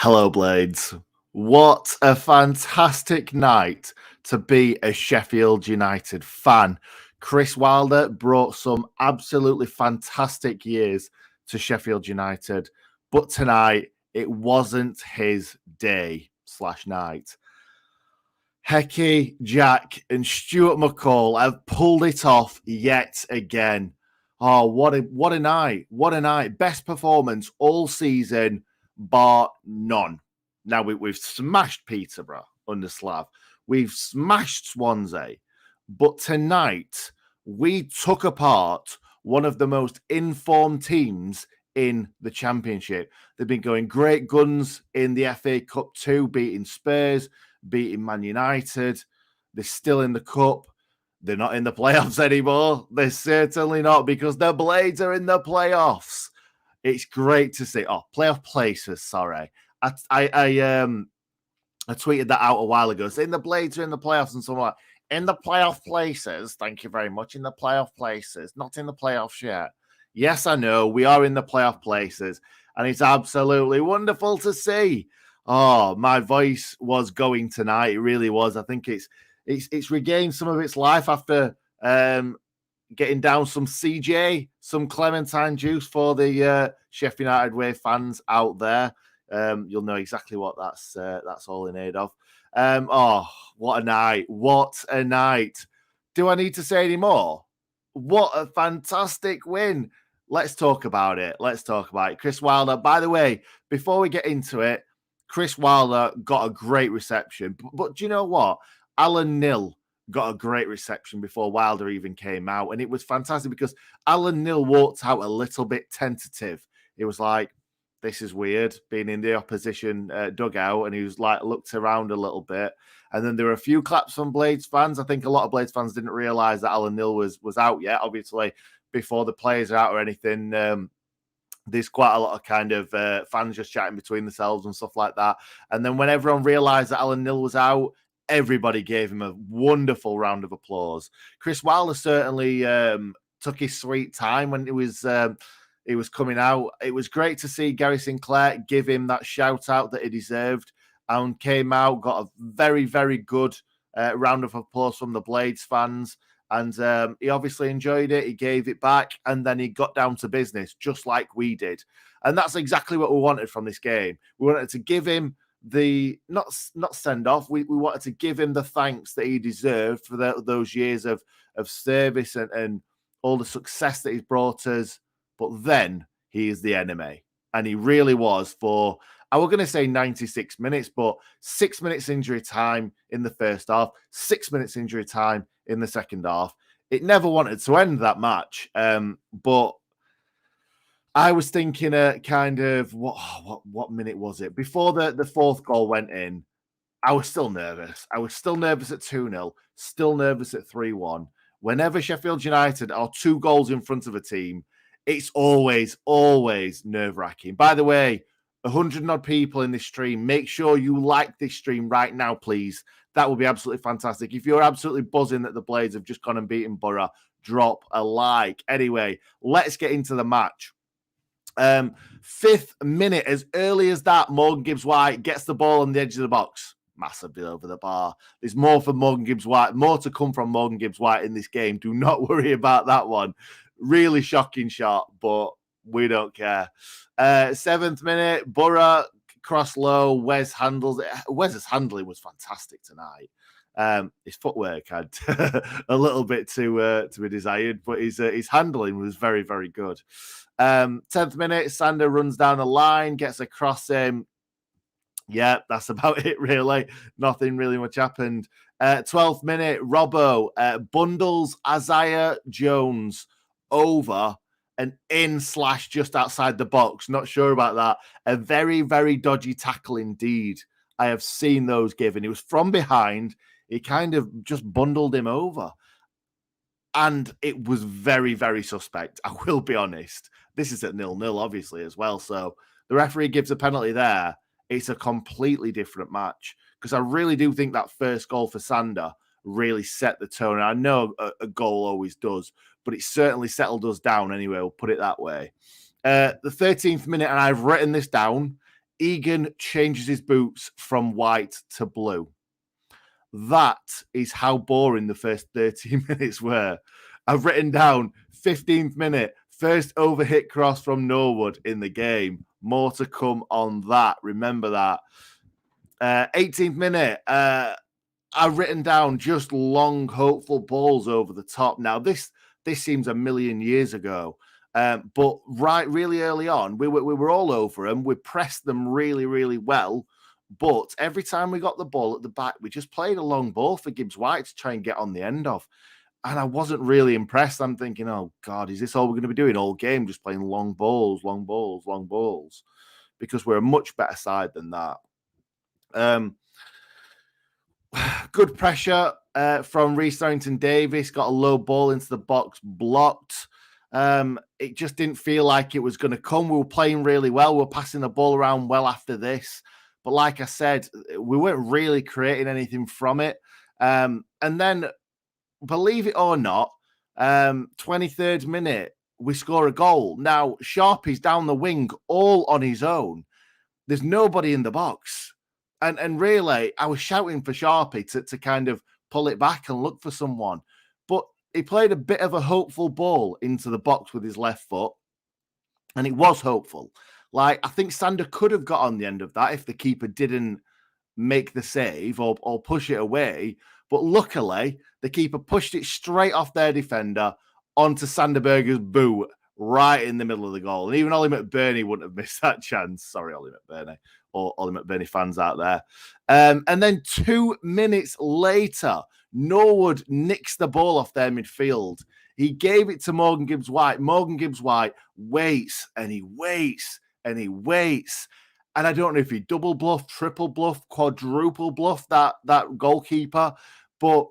Hello, Blades. What a fantastic night to be a Sheffield United fan. Chris Wilder brought some absolutely fantastic years to Sheffield United, but tonight it wasn't his day slash night. Hecky, Jack, and Stuart McCall have pulled it off yet again. Oh, what a night! What a night! Best performance all season, bar none. Now we've smashed Peterborough under Slav. We've smashed Swansea, but tonight we took apart one of the most informed teams in the Championship. They've been going great guns in the FA Cup too, beating Spurs, beating Man United. They're still in the Cup. They're not in the playoffs anymore. They're certainly not, because the Blades are in the playoffs. It's great to see. Oh, playoff places, sorry. I tweeted that out a while ago, saying the Blades are in the playoffs, and someone like, in the playoff places. Thank you very much. In the playoff places, not in the playoffs yet. Yes, I know we are in the playoff places, and it's absolutely wonderful to see. Oh, my voice was going tonight. It really was. I think it's regained some of its life after getting down some CJ, some Clementine juice for the Sheffield United way fans out there. You'll know exactly what that's all in aid of. Oh, what a night. What a night. Do I need to say any more? What a fantastic win. Let's talk about it. Chris Wilder, by the way, before we get into it, Chris Wilder got a great reception. But do you know what? Alan Nill got a great reception before Wilder even came out. And it was fantastic because Alan Nill walked out a little bit tentative. It was like, this is weird, being in the opposition dugout. And he was like, looked around a little bit. And then there were a few claps from Blades fans. I think a lot of Blades fans didn't realise that Alan Nill was out yet. Obviously, before the players are out or anything, there's quite a lot of kind of fans just chatting between themselves and stuff like that. And then when everyone realised that Alan Nill was out, everybody gave him a wonderful round of applause. Chris Wilder certainly took his sweet time when it was coming out. It was great to see Gary Sinclair give him that shout out that he deserved, and came out, got a very, very good round of applause from the Blades fans. And he obviously enjoyed it. He gave it back, and then he got down to business, just like we did. And that's exactly what we wanted from this game. We wanted to give him the not send off. We wanted to give him the thanks that he deserved for those years of service and all the success that he's brought us. But then he is the enemy, and he really was for, I was going to say 96 minutes, but 6 minutes injury time in the first half, 6 minutes injury time in the second half. It never wanted to end that match, but I was thinking kind of what minute was it? Before the fourth goal went in, I was still nervous. I was still nervous at 2-0, still nervous at 3-1. Whenever Sheffield United are 2 goals in front of a team, it's always nerve-wracking. By the way, 100 odd people in this stream, make sure you like this stream right now, please. That would be absolutely fantastic. If you're absolutely buzzing that the Blades have just gone and beaten Borough, drop a like. Anyway, let's get into the match. 5th minute, as early as that, Morgan Gibbs-White gets the ball on the edge of the box. Massively over the bar. There's more for Morgan Gibbs-White, more to come from Morgan Gibbs-White in this game. Do not worry about that one. Really shocking shot, but we don't care. 7th minute, Borough cross low. Wes handles it. Wes's handling was fantastic tonight. His footwork had a little bit to be desired, but his handling was very, very good. 10th minute, Sander runs down the line, gets across him. Yeah, that's about it, really. Nothing really much happened. 12th minute, Robbo bundles Isaiah Jones over and in / just outside the box. Not sure about that. A very, very dodgy tackle indeed. I have seen those given. It was from behind. He kind of just bundled him over. And it was very, very suspect. I will be honest. This is at 0-0, obviously, as well. So the referee gives a penalty there. It's a completely different match, because I really do think that first goal for Sander really set the tone. And I know a goal always does, but it certainly settled us down anyway. We'll put it that way. The 13th minute, and I've written this down, Egan changes his boots from white to blue. That is how boring the first 30 minutes were. I've written down 15th minute, first overhit cross from Norwood in the game. More to come on that. Remember that. 18th minute, I've written down just long, hopeful balls over the top. Now, this seems a million years ago. But really early on, we were all over them. We pressed them really, really well. But every time we got the ball at the back, we just played a long ball for Gibbs-White to try and get on the end of. And I wasn't really impressed. I'm thinking, oh, God, is this all we're going to be doing all game? Just playing long balls, long balls, long balls. Because we're a much better side than that. Good pressure from Reece Darrington-Davies. Got a low ball into the box, blocked. It just didn't feel like it was going to come. We were playing really well. We were passing the ball around well after this. But like I said, we weren't really creating anything from it. And then, believe it or not, 23rd minute, we score a goal. Now, Sharpie's down the wing all on his own. There's nobody in the box. And really, I was shouting for Sharpie to kind of pull it back and look for someone. But he played a bit of a hopeful ball into the box with his left foot. And it was hopeful. Like, I think Sander could have got on the end of that if the keeper didn't make the save or push it away. But luckily, the keeper pushed it straight off their defender onto Sanderberger's boot right in the middle of the goal. And even Ollie McBurney wouldn't have missed that chance. Sorry, Ollie McBurney, or Ollie McBurney fans out there. And then 2 minutes later, Norwood nicks the ball off their midfield. He gave it to Morgan Gibbs-White. Morgan Gibbs-White waits and he waits and he waits. And I don't know if he double bluff, triple bluff, quadruple bluff that goalkeeper, but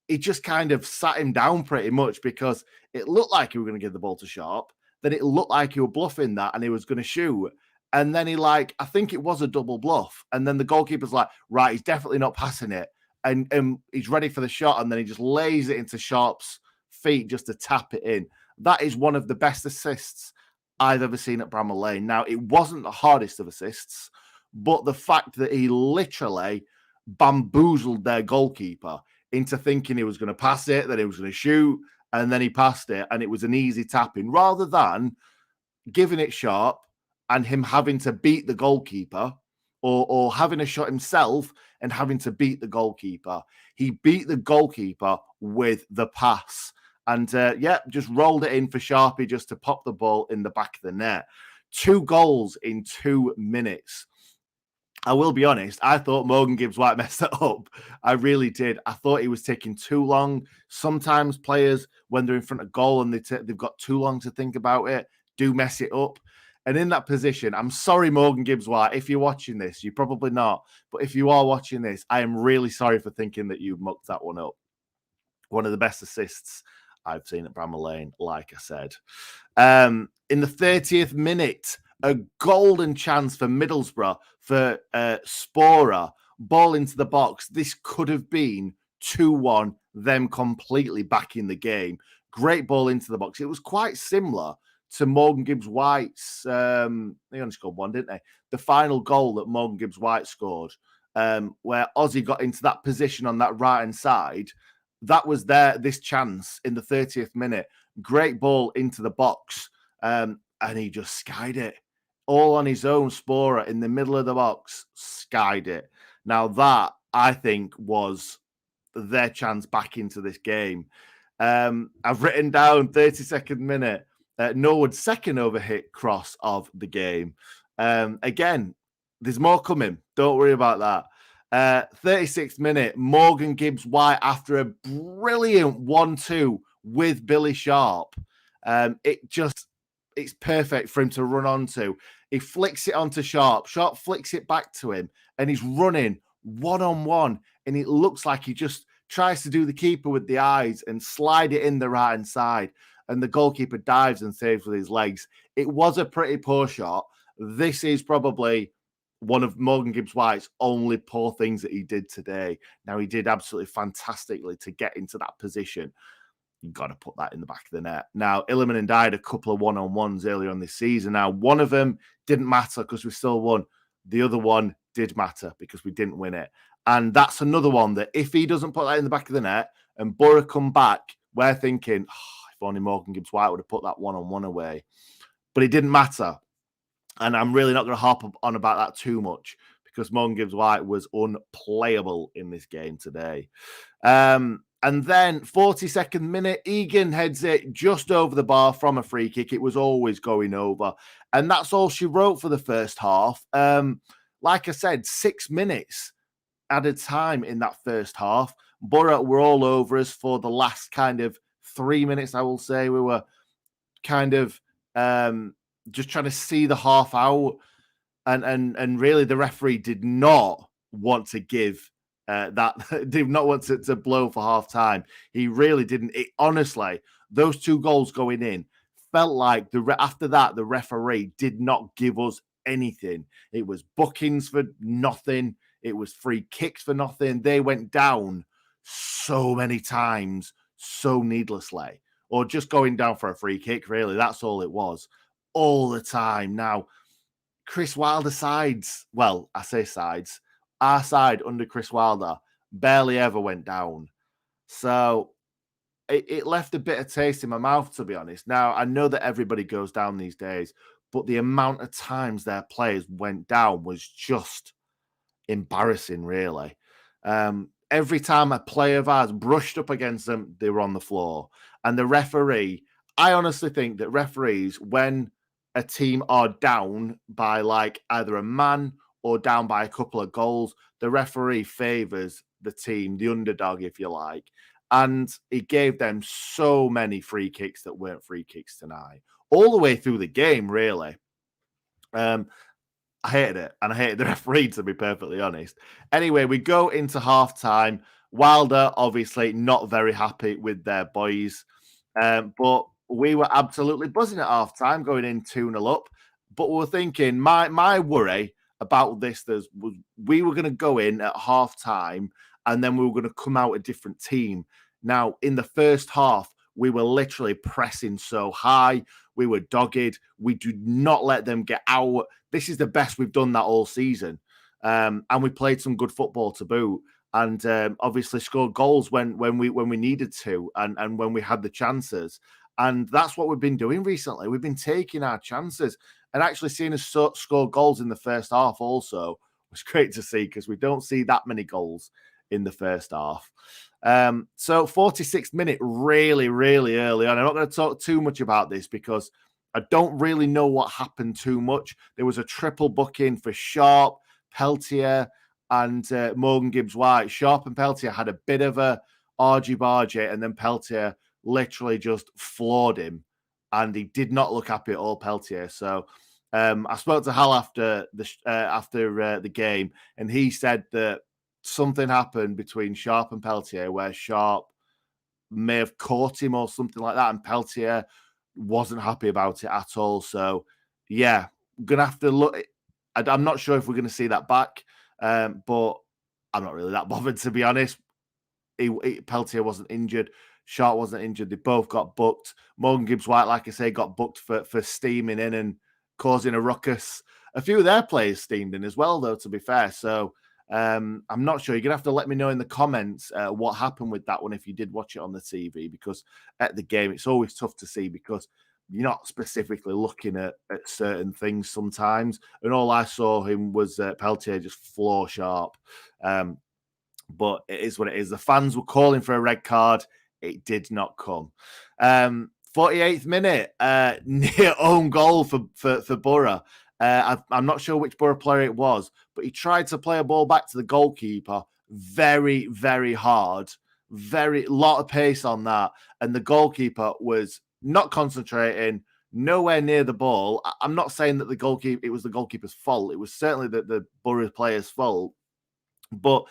he just kind of sat him down pretty much because it looked like he was going to give the ball to Sharp. Then it looked like he was bluffing that and he was going to shoot. And then I think it was a double bluff. And then the goalkeeper's like, right, he's definitely not passing it. And he's ready for the shot. And then he just lays it into Sharp's feet just to tap it in. That is one of the best assists I've ever seen at Bramall Lane. Now, it wasn't the hardest of assists, but the fact that he literally bamboozled their goalkeeper into thinking he was going to pass it, that he was going to shoot, and then he passed it, and it was an easy tap-in, rather than giving it Sharp and him having to beat the goalkeeper or having a shot himself and having to beat the goalkeeper. He beat the goalkeeper with the pass. And, just rolled it in for Sharpie just to pop the ball in the back of the net. 2 goals in 2 minutes. I will be honest, I thought Morgan Gibbs-White messed it up. I really did. I thought he was taking too long. Sometimes players, when they're in front of goal and they've got too long to think about it, do mess it up. And in that position, I'm sorry, Morgan Gibbs-White, if you're watching this, you're probably not. But if you are watching this, I am really sorry for thinking that you mucked that one up. One of the best assists I've seen at Bramall Lane, like I said. In the 30th minute, a golden chance for Middlesbrough for Spora. Ball into the box. This could have been 2-1, them completely back in the game. Great ball into the box. It was quite similar to Morgan Gibbs-White's, they only scored one, didn't they? The final goal that Morgan Gibbs-White scored, where Ozzy got into that position on that right-hand side. That was this chance in the 30th minute. Great ball into the box. And he just skied it. All on his own, Spora in the middle of the box, skied it. Now that, I think, was their chance back into this game. I've written down 32nd minute, Norwood's second overhit cross of the game. Again, there's more coming. Don't worry about that. 36th minute, Morgan Gibbs-White after a brilliant 1-2 with Billy Sharp. It's perfect for him to run onto. He flicks it onto Sharp. Sharp flicks it back to him, and he's running one-on-one, and it looks like he just tries to do the keeper with the eyes and slide it in the right-hand side, and the goalkeeper dives and saves with his legs. It was a pretty poor shot. This is probably one of Morgan Gibbs-White's only poor things that he did today. Now, he did absolutely fantastically to get into that position. You've got to put that in the back of the net. Now, Illiman and I had a couple of one-on-ones earlier on this season. Now, one of them didn't matter because we still won. The other one did matter because we didn't win it. And that's another one that if he doesn't put that in the back of the net and Boro come back, we're thinking, if only Morgan Gibbs-White would have put that 1-on-1 away. But it didn't matter. And I'm really not going to harp on about that too much because Morgan Gibbs-White was unplayable in this game today. And then 42nd minute, Egan heads it just over the bar from a free kick. It was always going over. And that's all she wrote for the first half. Like I said, 6 minutes added time in that first half. Boro were all over us for the last kind of 3 minutes, I will say. We were kind of just trying to see the half out. And really the referee did not want to give did not want to blow for half time. He really didn't. Honestly, those 2 goals going in felt like after that, the referee did not give us anything. It was bookings for nothing. It was free kicks for nothing. They went down so many times, so needlessly, or just going down for a free kick, really. That's all it was, all the time. Now, Chris Wilder sides, well, I say sides, our side under Chris Wilder barely ever went down. So it left a bitter taste in my mouth, to be honest. Now, I know that everybody goes down these days, but the amount of times their players went down was just embarrassing, really. Every time a player of ours brushed up against them, they were on the floor. And the referee, I honestly think that referees, when a team are down by like either a man or down by a couple of goals, the referee favours the team, the underdog, if you like. And he gave them so many free kicks that weren't free kicks tonight, all the way through the game, really. I hated it, and I hated the referee, to be perfectly honest. Anyway, we go into half-time. Wilder, obviously, not very happy with their boys. But we were absolutely buzzing at half-time, going in 2-0 up. But we were thinking, my worry about this was we were going to go in at half-time, and then we were going to come out a different team. Now, in the first half, we were literally pressing so high. We were dogged. We did not let them get out. This is the best we've done that all season. And we played some good football to boot. And obviously scored goals when we needed to and when we had the chances. And that's what we've been doing recently. We've been taking our chances. And actually seeing us score goals in the first half also was great to see because we don't see that many goals in the first half. So 46th minute, really, really early on. I'm not going to talk too much about this because I don't really know what happened too much. There was a triple booking for Sharp, Peltier, and Morgan Gibbs-White. Sharp and Peltier had a bit of a argy-bargy, and then Peltier literally just floored him, and he did not look happy at all, Peltier. So I spoke to Hal after the game, and he said that something happened between Sharp and Peltier where Sharp may have caught him or something like that, and Peltier wasn't happy about it at all. So, yeah, going to have to look. I'm not sure if we're going to see that back, but I'm not really that bothered, to be honest. Peltier wasn't injured. Sharp wasn't injured. They both got booked. Morgan Gibbs-White, like I say, got booked for steaming in and causing a ruckus. A few of their players steamed in as well, though, to be fair. So, I'm not sure. You're going to have to let me know in the comments what happened with that one if you did watch it on the TV, because at the game, it's always tough to see because you're not specifically looking at certain things sometimes. And all I saw him was Peltier just floor Sharp. But it is what it is. The fans were calling for a red card. It did not come. 48th minute, near own goal for Boro. I'm not sure which Boro player it was, but he tried to play a ball back to the goalkeeper very, very hard. Lot of pace on that. And the goalkeeper was not concentrating, nowhere near the ball. I'm not saying that it was the goalkeeper's fault. It was certainly the Boro player's fault. But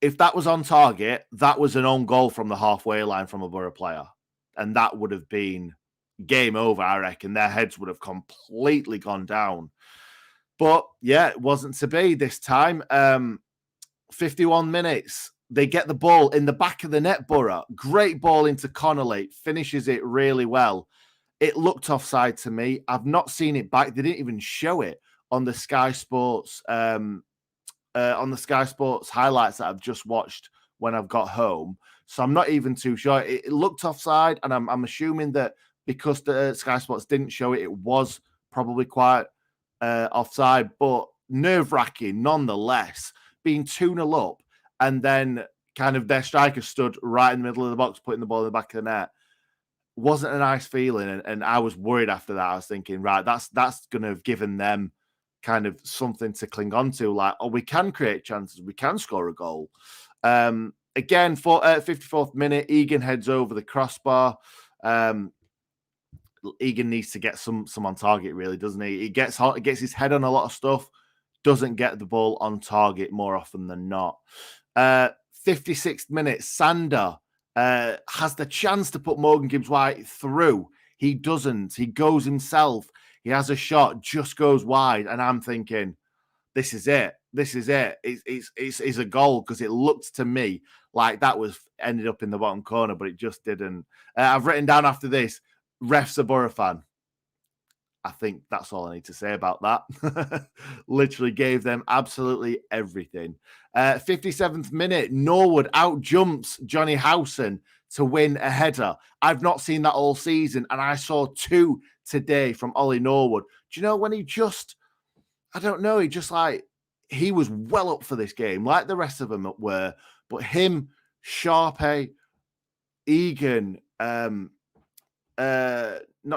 if that was on target, that was an own goal from the halfway line from a Boro player. And that would have been game over, I reckon. Their heads would have completely gone down. But, yeah, it wasn't to be this time. 51 minutes. They get the ball in the back of the net, Boro. Great ball into Connolly. Finishes it really well. It looked offside to me. I've not seen it back. They didn't even show it. on the Sky Sports highlights that I've just watched when I've got home. So I'm not even too sure. It looked offside, and I'm assuming that because the Sky Sports didn't show it, it was probably quite offside, but nerve-wracking nonetheless, being 2-0 up, and then kind of their striker stood right in the middle of the box, putting the ball in the back of the net. Wasn't a nice feeling, and I was worried after that. I was thinking, right, that's going to have given them kind of something to cling on to, like, oh, we can create chances, we can score a goal. Again, for 54th minute, Egan heads over the crossbar. Egan needs to get some on target, really, doesn't he? He gets his head on a lot of stuff, doesn't get the ball on target more often than not. 56th minute, Sander has the chance to put Morgan Gibbs-White through. He doesn't. He goes himself. He has a shot, just goes wide, and I'm thinking, this is it. This is it. It's a goal, because it looked to me like that was ended up in the bottom corner, but it just didn't. I've written down after this, ref's a Boro fan. I think that's all I need to say about that. Literally gave them absolutely everything. 57th minute, Norwood out-jumps Johnny Howson to win a header. I've not seen that all season, and I saw 2 today from Ollie Norwood. Do you know when he just, I don't know, he was well up for this game, like the rest of them were, but him, Sharpe, Egan, not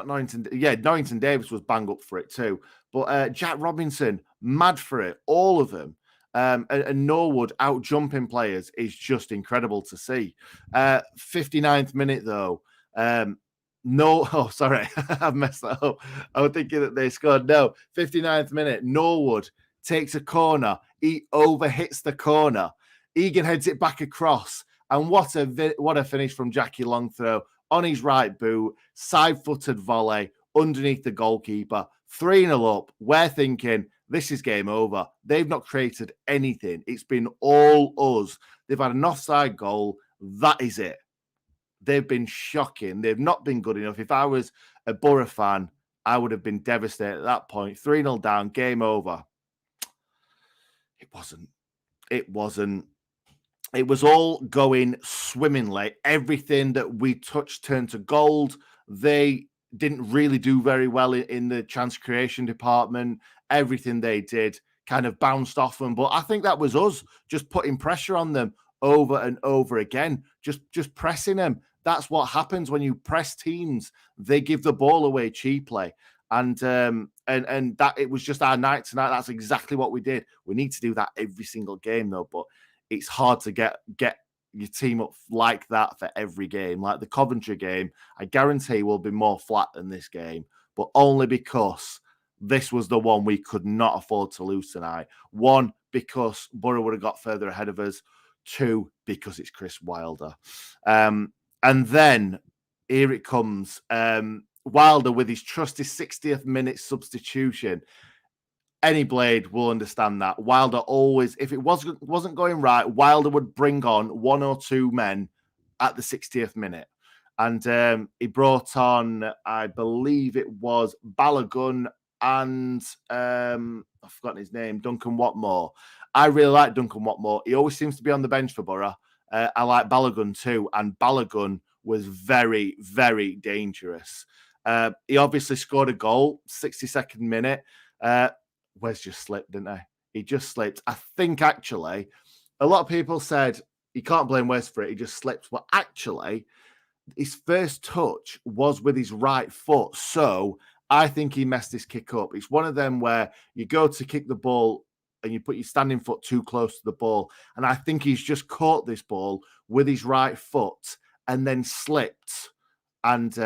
Norrington. Yeah, Norrington Davis was bang up for it too. But Jack Robinson, mad for it. All of them. And Norwood out jumping players is just incredible to see. 59th minute though. Sorry, I've messed that up. I was thinking that they scored. No, 59th minute. Norwood takes a corner. He overhits the corner. Egan heads it back across. And what a finish from Jackie Longthrow. On his right boot, side-footed volley underneath the goalkeeper, 3-0 up. We're thinking, this is game over. They've not created anything. It's been all us. They've had an offside goal. That is it. They've been shocking. They've not been good enough. If I was a Boro fan, I would have been devastated at that point. 3-0 down, game over. It wasn't. It was all going swimmingly. Everything that we touched turned to gold. They didn't really do very well in the chance creation department. Everything they did kind of bounced off them. But I think that was us just putting pressure on them over and over again, just pressing them. That's what happens when you press teams. They give the ball away cheaply. And that it was just our night tonight. That's exactly what we did. We need to do that every single game, though. But it's hard to get your team up like that for every game. Like the Coventry game, I guarantee will be more flat than this game, but only because this was the one we could not afford to lose tonight. 1, because Boro would have got further ahead of us. 2, because it's Chris Wilder. And then here it comes. Wilder with his trusty 60th minute substitution. Any blade will understand that. Wilder always, if it wasn't going right, Wilder would bring on 1 or 2 men at the 60th minute. And he brought on, I believe it was Balogun and I've forgotten his name, Duncan Watmore. I really like Duncan Watmore. He always seems to be on the bench for Boro. I like Balogun too, and Balogun was very, very dangerous. He obviously scored a goal, 62nd minute. Wes just slipped, didn't he? He just slipped. I think actually, a lot of people said you can't blame Wes for it. He just slipped. But actually, his first touch was with his right foot. So I think he messed his kick up. It's one of them where you go to kick the ball and you put your standing foot too close to the ball. And I think he's just caught this ball with his right foot and then slipped. And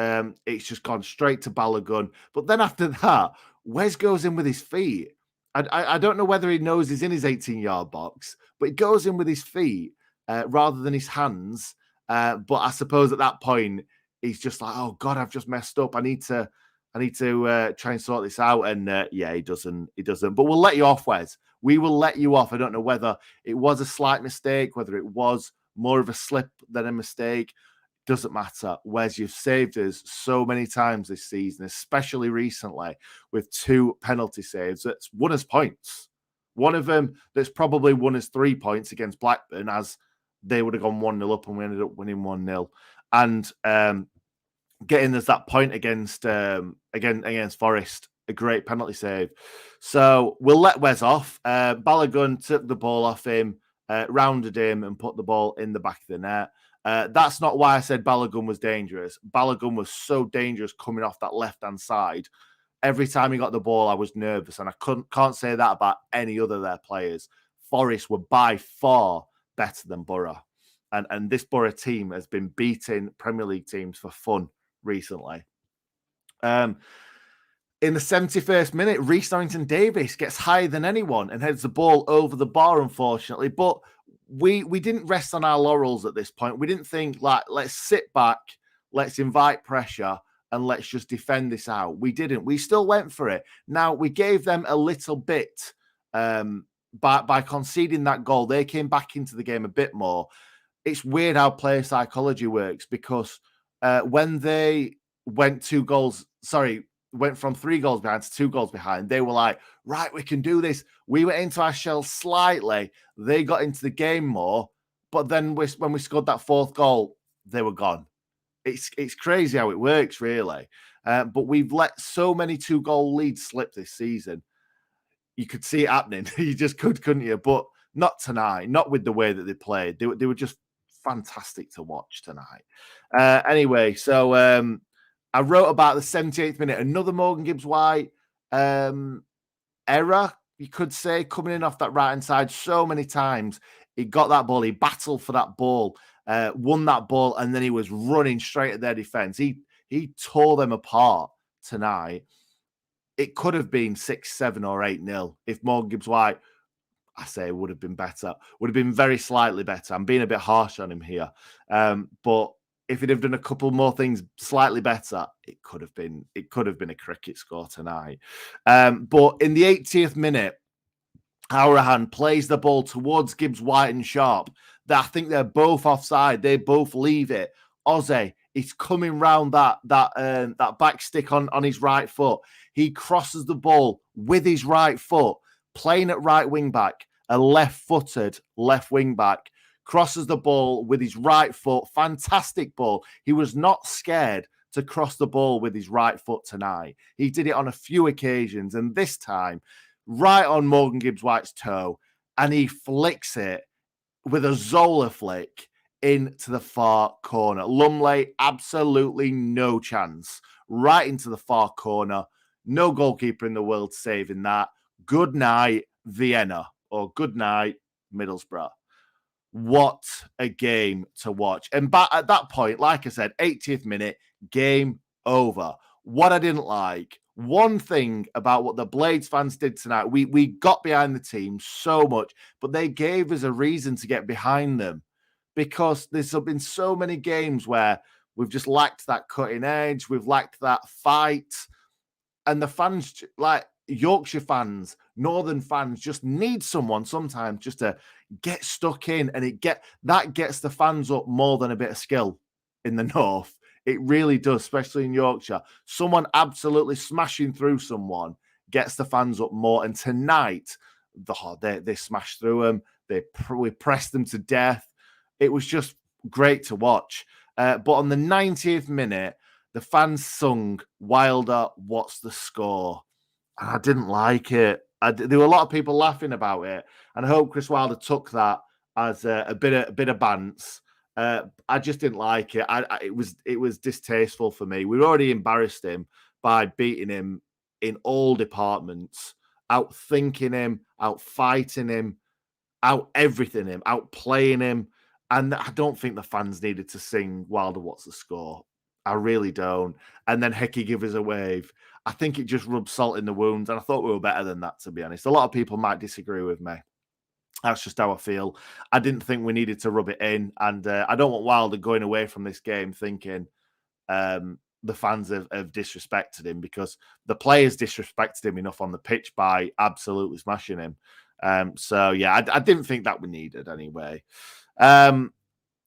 it's just gone straight to Balogun. But then after that, Wes goes in with his feet. I don't know whether he knows he's in his 18-yard box, but he goes in with his feet rather than his hands. But I suppose at that point, he's just like, oh, God, I've just messed up. I need to try and sort this out. And yeah, he doesn't. But we'll let you off, Wes. We will let you off. I don't know whether it was a slight mistake, whether it was more of a slip than a mistake. doesn't matter. Wes, you've saved us so many times this season, especially recently with 2 penalty saves that's won us points. One of them that's probably won us 3 points against Blackburn, as they would have gone 1-0 up and we ended up winning 1-0. And getting us that point against Forest, a great penalty save. So we'll let Wes off. Balogun took the ball off him, rounded him and put the ball in the back of the net. That's not why I said Balogun was dangerous. Balogun was so dangerous coming off that left-hand side. Every time he got the ball, I was nervous, and I can't say that about any other of their players. Forest were by far better than Boro. And this Boro team has been beating Premier League teams for fun recently. In the 71st minute, Reece Norrington-Davies gets higher than anyone and heads the ball over the bar, unfortunately. But we didn't rest on our laurels at this point. We didn't think, like, let's sit back, let's invite pressure, and let's just defend this out. We didn't. We still went for it. Now, we gave them a little bit by conceding that goal. They came back into the game a bit more. It's weird how player psychology works, because when they went from 3 goals behind to 2 goals behind, they were like, right, we can do this. We went into our shell slightly. They got into the game more. But then when we scored that 4th goal, they were gone. It's crazy how it works, really. But we've let so many 2-goal leads slip this season. You could see it happening. You just couldn't you? But not tonight. Not with the way that they played. They were just fantastic to watch tonight. Anyway, so I wrote about the 78th minute. Another Morgan Gibbs-White error, you could say, coming in off that right-hand side so many times. He got that ball. He battled for that ball. Won that ball, and then he was running straight at their defense. He tore them apart tonight. It could have been 6-7 or 8-0 if Morgan Gibbs-White, I say, would have been better. Would have been very slightly better. I'm being a bit harsh on him here, but if he'd have done a couple more things slightly better, it could have been a cricket score tonight. But in the 80th minute, Hourahan plays the ball towards Gibbs-White and Sharp. I think they're both offside. They both leave it. Ozzy is coming round that back stick on his right foot. He crosses the ball with his right foot, playing at right wing back, a left-footed left wing back. Crosses the ball with his right foot. Fantastic ball. He was not scared to cross the ball with his right foot tonight. He did it on a few occasions, and this time, right on Morgan Gibbs-White's toe, and he flicks it with a Zola flick into the far corner. Lumley, absolutely no chance. Right into the far corner. No goalkeeper in the world saving that. Good night, Vienna, or good night, Middlesbrough. What a game to watch. And at that point, like I said, 80th minute, game over. What I didn't like, one thing about what the Blades fans did tonight, we got behind the team so much, but they gave us a reason to get behind them, because there's been so many games where we've just lacked that cutting edge, we've lacked that fight, and the fans, like Yorkshire fans, Northern fans, just need someone sometimes just to get stuck in, and that gets the fans up more than a bit of skill in the North. It really does, especially in Yorkshire. Someone absolutely smashing through someone gets the fans up more. And tonight, they smashed through them. We pressed them to death. It was just great to watch. But on the 90th minute, the fans sung Wilder, "What's the score?" And I didn't like it. There were a lot of people laughing about it, and I hope Chris Wilder took that as a bit of bants. I just didn't like it. It was distasteful for me. We already embarrassed him by beating him in all departments, outthinking him, outfighting him, out everything him, outplaying him. And I don't think the fans needed to sing Wilder, "What's the score?" I really don't. And then Hickey give us a wave. I think it just rubbed salt in the wounds, and I thought we were better than that, to be honest. A lot of people might disagree with me. That's just how I feel. I didn't think we needed to rub it in, and I don't want Wilder going away from this game thinking the fans have disrespected him, because the players disrespected him enough on the pitch by absolutely smashing him. So, yeah, I didn't think that we needed anyway.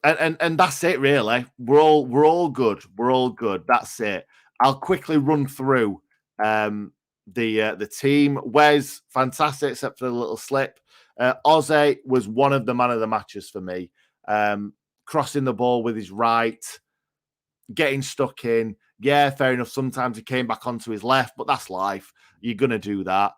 And that's it, really. We're all good. We're all good. That's it. I'll quickly run through the team. Wes, fantastic, except for the little slip. 𝐍𝐸 was one of the man of the matches for me. Crossing the ball with his right, getting stuck in. Yeah, fair enough. Sometimes he came back onto his left, but that's life. You're going to do that.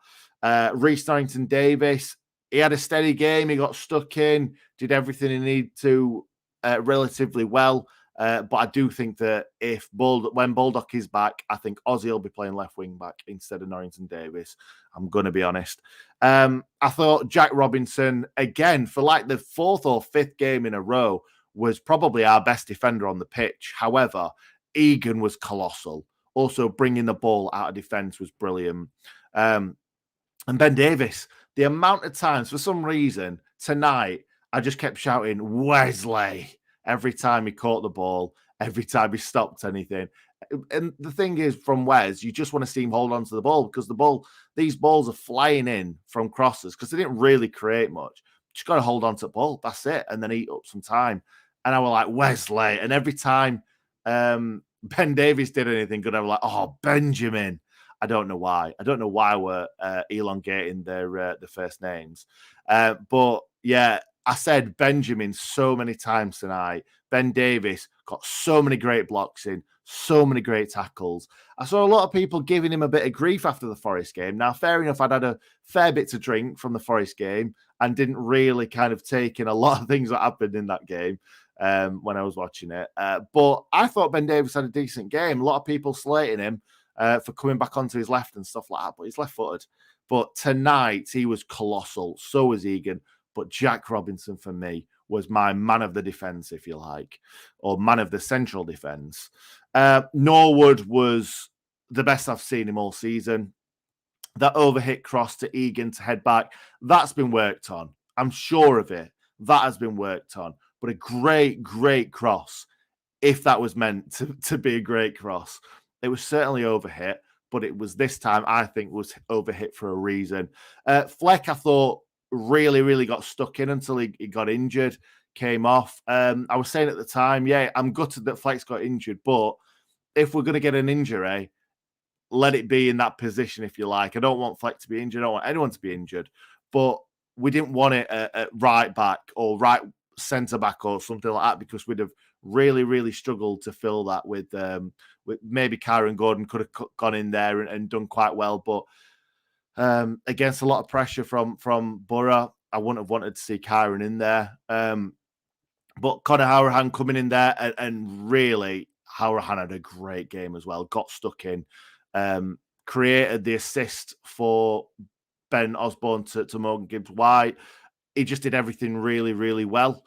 Reece Norrington-Davies, he had a steady game. He got stuck in, did everything he needed to relatively well. But I do think that when Baldock is back, I think 𝐍𝐸 will be playing left wing back instead of Norrington-Davies. I'm going to be honest. I thought Jack Robinson, again, for like the 4th or 5th game in a row, was probably our best defender on the pitch. However, Egan was colossal. Also, bringing the ball out of defence was brilliant. And Ben Davies, the amount of times, for some reason, tonight, I just kept shouting, Wesley, every time he caught the ball, every time he stopped anything. And the thing is, from Wes, you just want to see him hold on to the ball because these balls are flying in from crosses because they didn't really create much. Just got to hold on to the ball. That's it. And then eat up some time. And I was like, Wesley. And every time Ben Davies did anything good, I was like, oh, Benjamin. I don't know why. I don't know why we're elongating the first names. But yeah, I said Benjamin so many times tonight. Ben Davies got so many great blocks in, so many great tackles. I saw a lot of people giving him a bit of grief after the Forest game. Now, fair enough, I'd had a fair bit to drink from the Forest game and didn't really kind of take in a lot of things that happened in that game when I was watching it. But I thought Ben Davies had a decent game. A lot of people slating him for coming back onto his left and stuff like that, but he's left-footed. But tonight, he was colossal. So was Egan. But Jack Robinson, for me, was my man of the defence, if you like, or man of the central defence. Norwood was the best I've seen him all season. That overhit cross to Egan to head back, that's been worked on. I'm sure of it. That has been worked on. But a great, great cross, if that was meant to be a great cross. It was certainly overhit, but it was this time, I think, was overhit for a reason. Fleck, I thought, really, really got stuck in until he got injured, came off. I was saying at the time, yeah, I'm gutted that Fleck's got injured, but if we're going to get an injury, let it be in that position, if you like. I don't want Fleck to be injured. I don't want anyone to be injured, but we didn't want it at right back or right centre back or something like that because we'd have really, really struggled to fill that with maybe Kyron Gordon could have gone in there and done quite well, but against a lot of pressure from Boro, I wouldn't have wanted to see Kyron in there. But Conor Hourihane coming in there and really, Hourihane had a great game as well. Got stuck in, created the assist for Ben Osborne to Morgan Gibbs-White. He just did everything really, really well.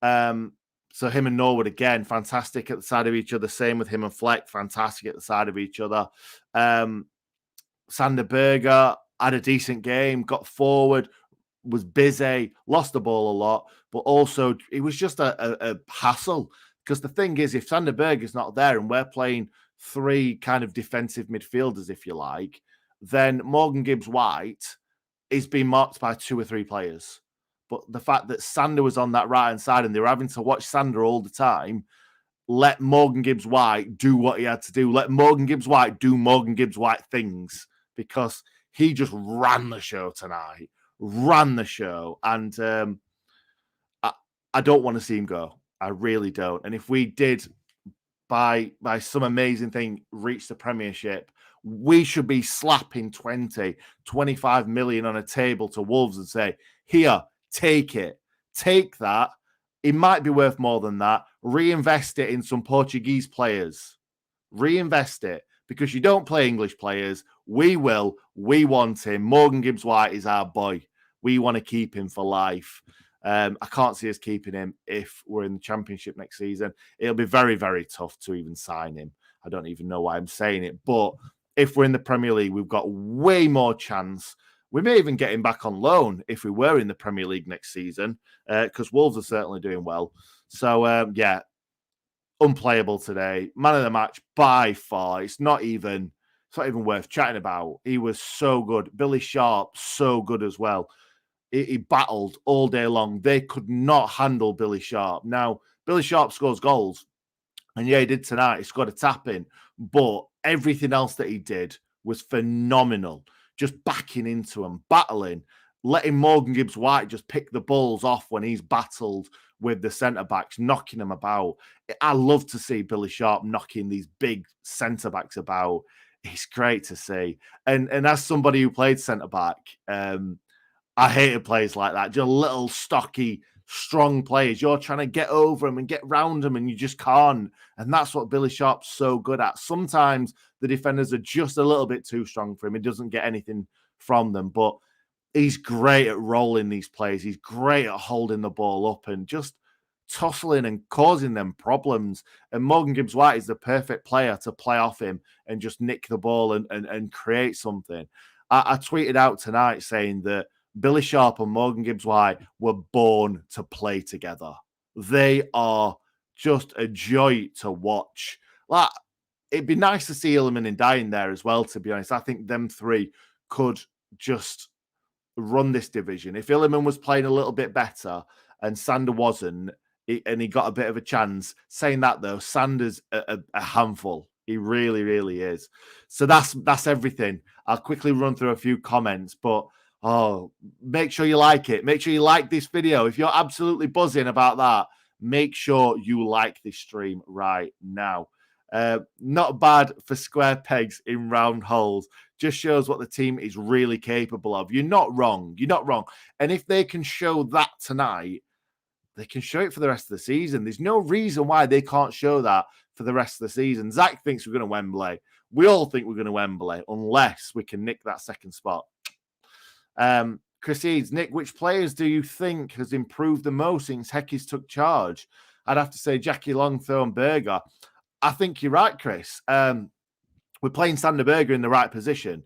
So him and Norwood, again, fantastic at the side of each other. Same with him and Fleck, fantastic at the side of each other. Sander Berger had a decent game, got forward, was busy, lost the ball a lot, but also it was just a hassle. Because the thing is, if Sander Berger's not there and we're playing 3 kind of defensive midfielders, if you like, then Morgan Gibbs-White is being marked by 2 or 3 players. But the fact that Sander was on that right-hand side and they were having to watch Sander all the time, let Morgan Gibbs-White do what he had to do. Let Morgan Gibbs-White do Morgan Gibbs-White things because he just ran the show tonight. Ran the show. And I don't want to see him go. I really don't. And if we did, by some amazing thing, reach the Premiership, we should be slapping 20, 25 million on a table to Wolves and say, here, take it. Take that. It might be worth more than that. Reinvest it in some Portuguese players. Reinvest it because you don't play English players. We will. We want him. Morgan Gibbs-White is our boy. We want to keep him for life. I can't see us keeping him if we're in the Championship next season. It'll be very, very tough to even sign him. I don't even know why I'm saying it. But if we're in the Premier League, we've got way more chance. We may even get him back on loan if we were in the Premier League next season, because Wolves are certainly doing well. So, yeah, unplayable today. Man of the match by far. It's not even worth chatting about. He was so good. Billy Sharp, so good as well. He battled all day long. They could not handle Billy Sharp. Now, Billy Sharp scores goals. And yeah, he did tonight. He scored a tap-in. But everything else that he did was phenomenal. Just backing into him, battling, letting Morgan Gibbs-White just pick the balls off when he's battled with the centre-backs, knocking them about. I love to see Billy Sharp knocking these big centre-backs about. It's great to see. And as somebody who played centre-back, I hated players like that. Just little, stocky, strong players. You're trying to get over them and get round them, and you just can't. And that's what Billy Sharp's so good at. Sometimes the defenders are just a little bit too strong for him. He doesn't get anything from them, but he's great at rolling these players. He's great at holding the ball up and just tussling and causing them problems. And Morgan Gibbs-White is the perfect player to play off him and just nick the ball and create something. I tweeted out tonight saying that Billy Sharp and Morgan Gibbs-White were born to play together. They are just a joy to watch. Like, it'd be nice to see Illiman and Dye in there as well, to be honest. I think them three could just run this division. If Illiman was playing a little bit better and Sander wasn't, and he got a bit of a chance, saying that though, Sander's a handful. He really, really is. So that's everything. I'll quickly run through a few comments, but make sure you like it. Make sure you like this video. If you're absolutely buzzing about that, make sure you like this stream right now. Not bad for square pegs in round holes. Just shows what the team is really capable of. You're not wrong. You're not wrong. And if they can show that tonight, they can show it for the rest of the season. There's no reason why they can't show that for the rest of the season. Zach thinks we're going to Wembley. We all think we're going to Wembley, unless we can nick that second spot. Chris Eads, Nick, which players do you think has improved the most since Heckes took charge? I'd have to say Jackie Longthrow and Berger. I think you're right, Chris. We're playing Sander Berger in the right position.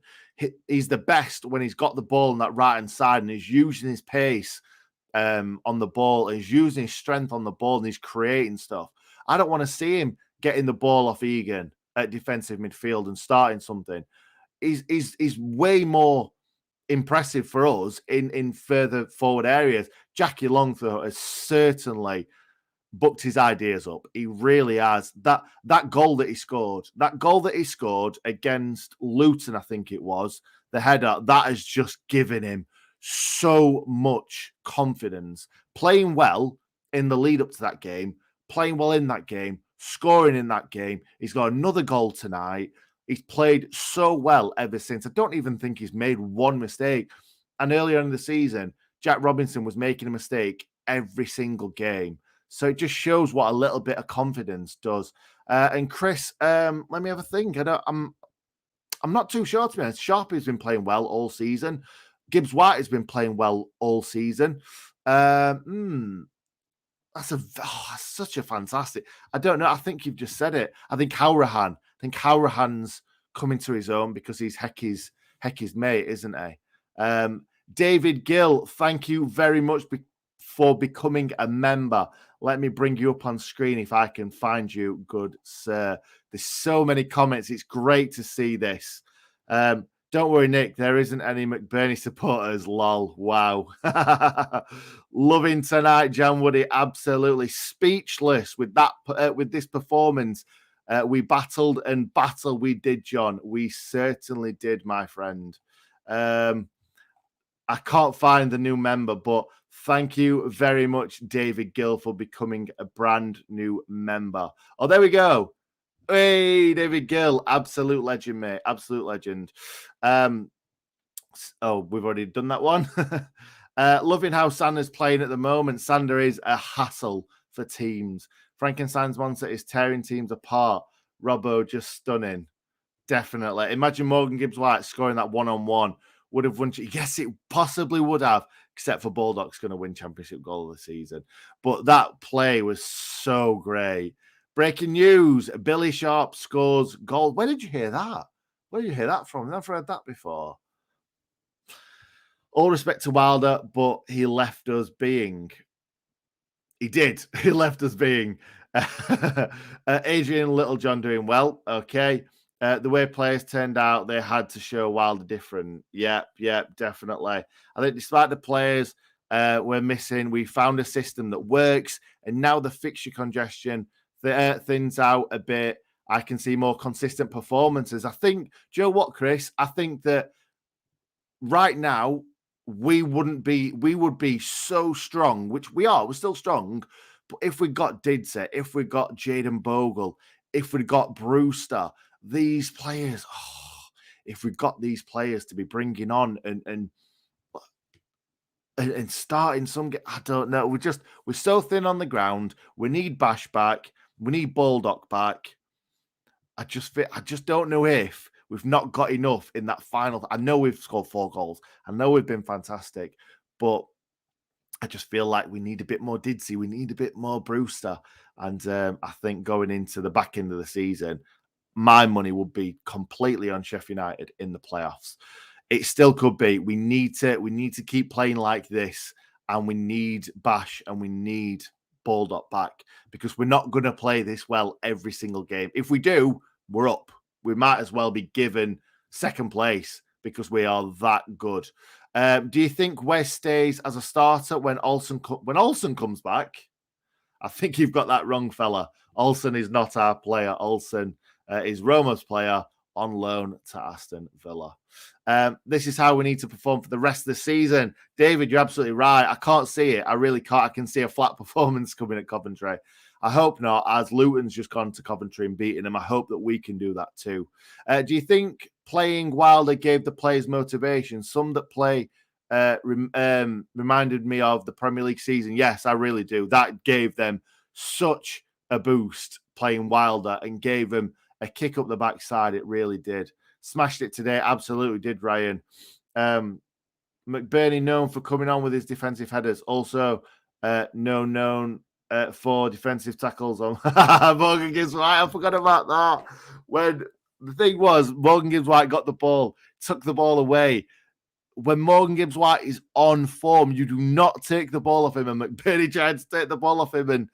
He's the best when he's got the ball on that right-hand side and he's using his pace on the ball. He's using his strength on the ball and he's creating stuff. I don't want to see him getting the ball off Egan at defensive midfield and starting something. He's way more impressive for us in further forward areas. Jackie Longthrow has certainly booked his ideas up. He really has. That goal that he scored against Luton, I think it was, the header, that has just given him so much confidence. Playing well in the lead up to that game, playing well in that game, scoring in that game. He's got another goal tonight. He's played so well ever since. I don't even think he's made one mistake. And earlier in the season, Jack Robinson was making a mistake every single game. So it just shows what a little bit of confidence does. And Chris, let me have a think. I'm not too sure, to be honest. Sharp has been playing well all season. Gibbs-White has been playing well all season. That's such a fantastic. I don't know. I think you've just said it. I think Howrahan's coming to his own because he's Heckes' mate, isn't he? David Gill, thank you very much for becoming a member. Let me bring you up on screen if I can find you, good sir. There's so many comments. It's great to see this. Don't worry, Nick. There isn't any McBurney supporters. Lol. Wow. Loving tonight, Jan Woody. Absolutely speechless with that. With this performance, we battled and battled. We did, John. We certainly did, my friend. I can't find the new member, but thank you very much, David Gill, for becoming a brand new member. Oh, there we go. Hey, David Gill, absolute legend, mate. Absolute legend. We've already done that one. Loving how Sander's playing at the moment. Sander is a hassle for teams. Frankenstein's monster is tearing teams apart. Robbo just stunning. Definitely. Imagine Morgan Gibbs-White scoring that one-on-one. Would have won. Yes, it possibly would have, except for Baldock's going to win championship goal of the season. But that play was so great. Breaking news, Billy Sharp scores goal. Where did you hear that? Where did you hear that from? I've never heard that before. All respect to Wilder, but he left us being. He did. He left us being. Adrian Littlejohn doing well. Okay. The way players turned out, they had to show Wilder different. Yep, definitely. I think despite the players we're missing. We found a system that works, and now the fixture congestion thins out a bit. I can see more consistent performances. I think, do you know what, Chris? I think that right now we would be so strong, which we are. We're still strong, but if we got Didze, if we got Jayden Bogle, if we got Brewster, these players, if we got these players to be bringing on and starting some, I don't know. We're so thin on the ground. We need Bash back. We need Baldock back. I just don't know if we've not got enough in that final. I know we've scored 4 goals. I know we've been fantastic, but I just feel like we need a bit more Didze. We need a bit more Brewster. And I think going into the back end of the season, my money would be completely on Sheffield United in the playoffs. It still could be. We need to keep playing like this, and we need Bash and we need Baldock back, because we're not going to play this well every single game. If we do, we're up. We might as well be given second place because we are that good. Do you think Wes stays as a starter when Olsen comes back? I think you've got that wrong, fella. Olsen is not our player. Olsen is Roma's player on loan to Aston Villa. This is how we need to perform for the rest of the season. David, you're absolutely right. I can't see it. I really can't. I can see a flat performance coming at Coventry. I hope not, as Luton's just gone to Coventry and beaten them. I hope that we can do that too. Do you think playing Wilder gave the players motivation? Some that play reminded me of the Premier League season. Yes, I really do. That gave them such a boost playing Wilder and gave them a kick up the backside. It really did. Smashed it today. Absolutely did, Ryan. McBurney known for coming on with his defensive headers. Also known for defensive tackles on Morgan Gibbs-White. I forgot about that. When the thing was, Morgan Gibbs-White got the ball, took the ball away. When Morgan Gibbs-White is on form, you do not take the ball off him. And McBurney tried to take the ball off him,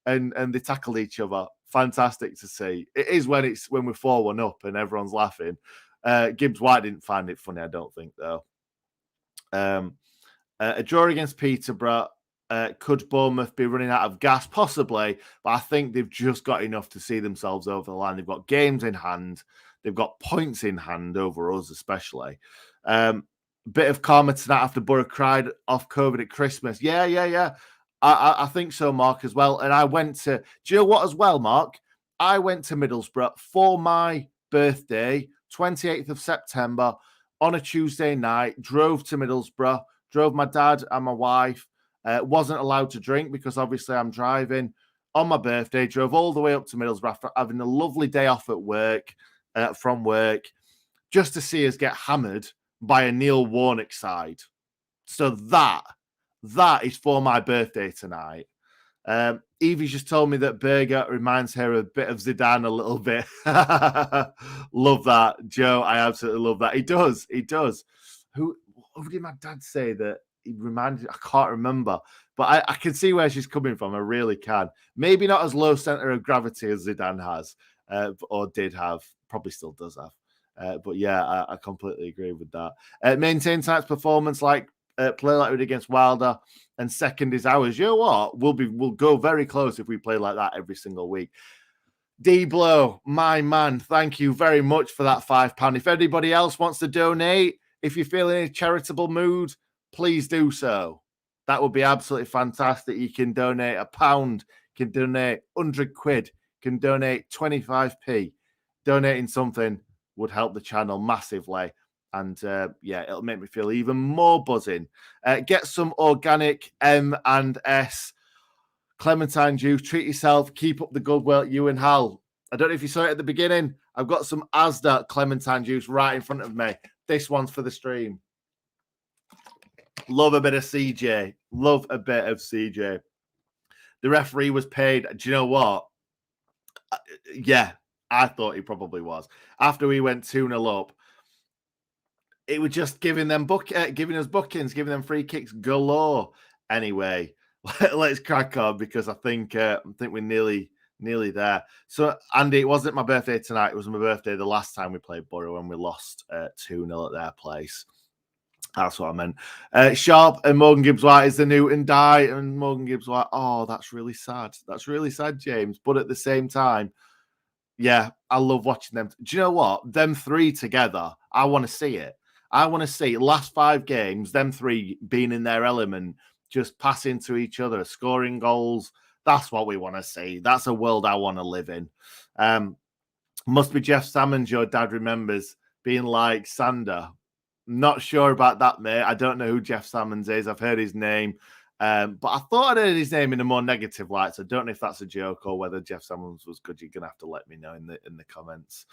and they tackled each other. Fantastic to see. It is when we're 4-1 up and everyone's laughing. Gibbs-White didn't find it funny, I don't think, though. A draw against Peterborough. Could Bournemouth be running out of gas? Possibly, but I think they've just got enough to see themselves over the line. They've got games in hand. They've got points in hand over us, especially. Bit of karma tonight after Borough cried off COVID at Christmas. Yeah. I think so, Mark, as well. And I went to, do you know what as well, Mark? I went to Middlesbrough for my birthday, 28th of September, on a Tuesday night, drove to Middlesbrough, drove my dad and my wife. Wasn't allowed to drink because obviously I'm driving on my birthday, drove all the way up to Middlesbrough after having a lovely day off at work, from work, just to see us get hammered by a Neil Warnock side. So that is for my birthday tonight. Evie just told me that Berger reminds her a bit of Zidane a little bit. Love that, Joe. I absolutely love that. He does. Who did my dad say that he reminded? I can't remember, but I can see where she's coming from. I really can. Maybe not as low center of gravity as Zidane has, or did have. Probably still does have. But yeah, I completely agree with that. Maintain tonight's performance play like we did against Wilder, and second is ours. You know what? We'll go very close if we play like that every single week. D Blow, my man, thank you very much for that £5. If anybody else wants to donate, if you feel in a charitable mood, please do so. That would be absolutely fantastic. You can donate £1, you can donate 100 quid, you can donate 25p. Donating something would help the channel massively. And it'll make me feel even more buzzing. Get some organic M&S clementine juice. Treat yourself. Keep up the good work, you and Hal. I don't know if you saw it at the beginning. I've got some Asda clementine juice right in front of me. This one's for the stream. Love a bit of CJ. Love a bit of CJ. The referee was paid. Do you know what? Yeah, I thought he probably was. After we went 2-0 up, it was just giving us bookings, giving them free kicks galore. Anyway, let's crack on because I think we're nearly there. So, Andy, it wasn't my birthday tonight. It was my birthday the last time we played Borough when we lost 2-0 at their place. That's what I meant. Sharp and Morgan Gibbs-White is the new Ndai and Morgan Gibbs-White. Oh, that's really sad. That's really sad, James. But at the same time, yeah, I love watching them. Do you know what? Them three together, I want to see it. I want to see last 5 games, them three being in their element, just passing to each other, scoring goals. That's what we want to see. That's a world I want to live in. Must be Jeff Salmons, your dad remembers, being like Sander. Not sure about that, mate. I don't know who Jeff Salmons is. I've heard his name. But I thought I'd heard his name in a more negative light. So I don't know if that's a joke or whether Jeff Salmons was good. You're gonna have to let me know in the comments.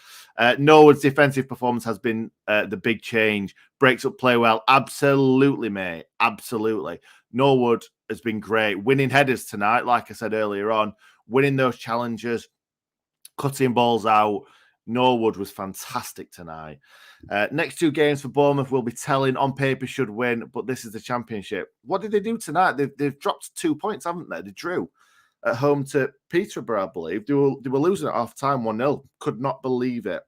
Norwood's defensive performance has been the big change. Breaks up play well. Absolutely, mate. Absolutely. Norwood has been great. Winning headers tonight, like I said earlier on, winning those challenges, cutting balls out. Norwood was fantastic tonight. Next 2 games for Bournemouth will be telling. On paper should win, but this is the Championship. What did they do tonight? They've dropped 2 points, haven't they? They drew at home to Peterborough, I believe. They were losing at half time 1-0. Could not believe it.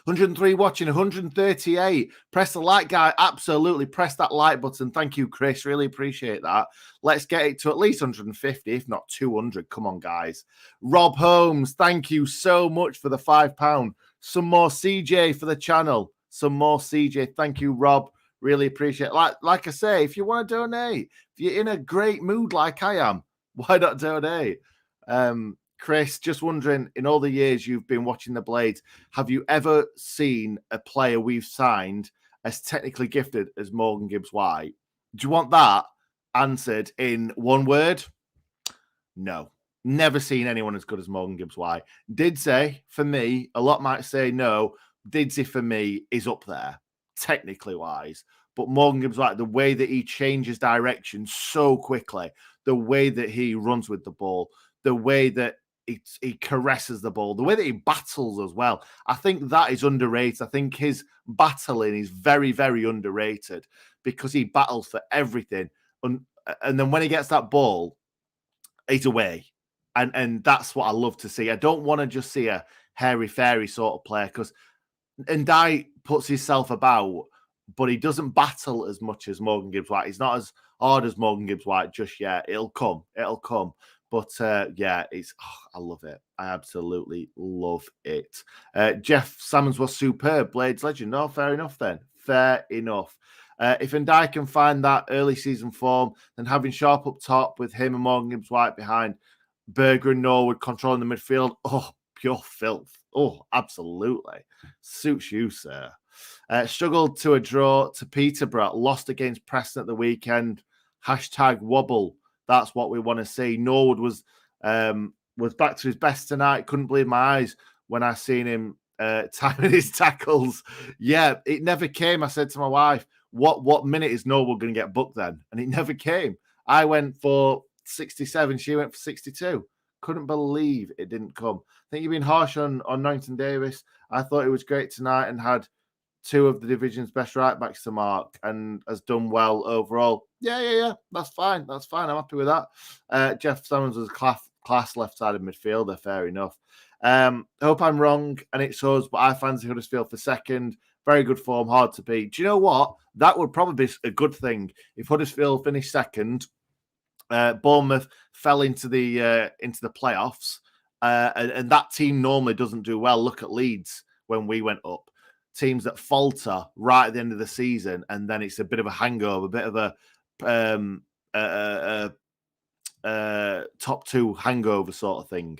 103 watching, 138. Press the like, guy. Absolutely. Press that like button. Thank you, Chris. Really appreciate that. Let's get it to at least 150, if not 200. Come on, guys. Rob Holmes, thank you so much for the £5. Some more CJ for the channel. Some more CJ. Thank you, Rob. Really appreciate it. Like I say, if you want to donate, if you're in a great mood like I am, why not donate? Chris, just wondering, in all the years you've been watching the Blades, have you ever seen a player we've signed as technically gifted as Morgan Gibbs-White? Do you want that answered in one word? No. Never seen anyone as good as Morgan Gibbs-White. Did say, for me, a lot might say no. Did say, for me, is up there, technically wise. But Morgan Gibbs-White, the way that he changes direction so quickly, the way that he runs with the ball, the way that he caresses the ball, the way that he battles as well. I think that is underrated. I think his battling is very, very underrated because he battles for everything. And then when he gets that ball, he's away. And that's what I love to see. I don't want to just see a hairy-fairy sort of player because Ndai puts himself about, but he doesn't battle as much as Morgan Gibbs-White. He's not as hard as Morgan Gibbs-White just yet. It'll come. It'll come. But yeah, I love it. I absolutely love it. Jeff Salmons was superb. Blades legend. No, fair enough then. Fair enough. If Ndai can find that early season form, then having Sharp up top with him and Morgan Gibbs-White behind, Berger and Norwood controlling the midfield. Oh, pure filth. Oh, absolutely. Suits you, sir. Struggled to a draw to Peterborough. Lost against Preston at the weekend. #wobble. That's what we want to see. Norwood was back to his best tonight. Couldn't believe my eyes when I seen him timing his tackles. Yeah, it never came. I said to my wife, what minute is Norwood going to get booked then? And it never came. I went for 67. She went for 62. Couldn't believe it didn't come. I think you've been harsh on Norrington Davis. I thought he was great tonight and had 2 of the division's best right backs to mark and has done well overall. Yeah. That's fine. I'm happy with that. Jeff Salmons was a class left-sided midfielder. Fair enough. I hope I'm wrong and it's us, but I fancy Huddersfield for second. Very good form, hard to beat. Do you know what? That would probably be a good thing if Huddersfield finished second. Bournemouth fell into the playoffs, and that team normally doesn't do well. Look at Leeds when we went up. Teams that falter right at the end of the season, and then it's a bit of a hangover, a bit of a top 2 hangover sort of thing.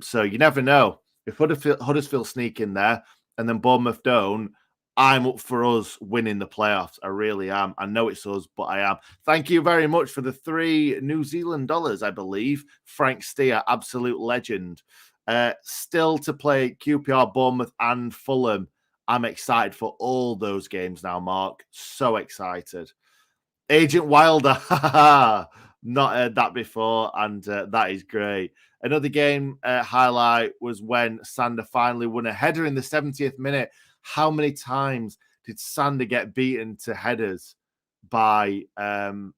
So you never know. If Huddersfield sneak in there and then Bournemouth don't, I'm up for us winning the playoffs. I really am. I know it's us, but I am. Thank you very much for the $3 New Zealand dollars, I believe. Frank Steer, absolute legend. Still to play QPR, Bournemouth, and Fulham. I'm excited for all those games now, Mark. So excited. Agent Wilder. Not heard that before, and that is great. Another game highlight was when Sander finally won a header in the 70th minute. How many times did Sander get beaten to headers by one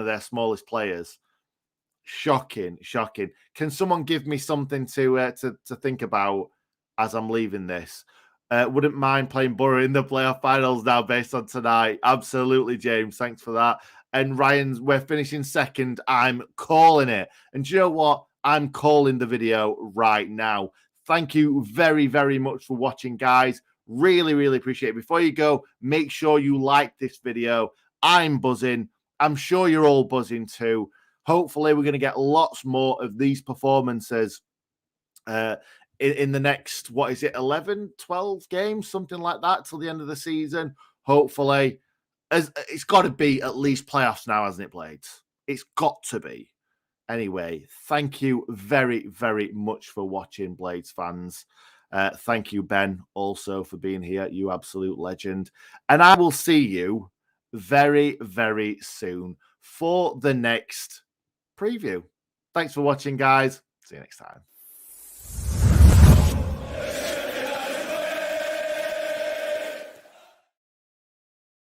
of their smallest players? Shocking. Can someone give me something to think about as I'm leaving this? Wouldn't mind playing Borough in the playoff finals now based on tonight. Absolutely, James. Thanks for that. And Ryan's, we're finishing second. I'm calling it. And do you know what? I'm calling the video right now. Thank you very, very much for watching, guys. Really, really appreciate it. Before you go, make sure you like this video. I'm buzzing. I'm sure you're all buzzing too. Hopefully, we're going to get lots more of these performances in the next, 11, 12 games, something like that, till the end of the season. Hopefully, as it's got to be at least playoffs now, hasn't it, Blades? It's got to be. Anyway, thank you very, very much for watching, Blades fans. Thank you, Ben, also for being here. You absolute legend. And I will see you very, very soon for the next preview. Thanks for watching, guys. See you next time.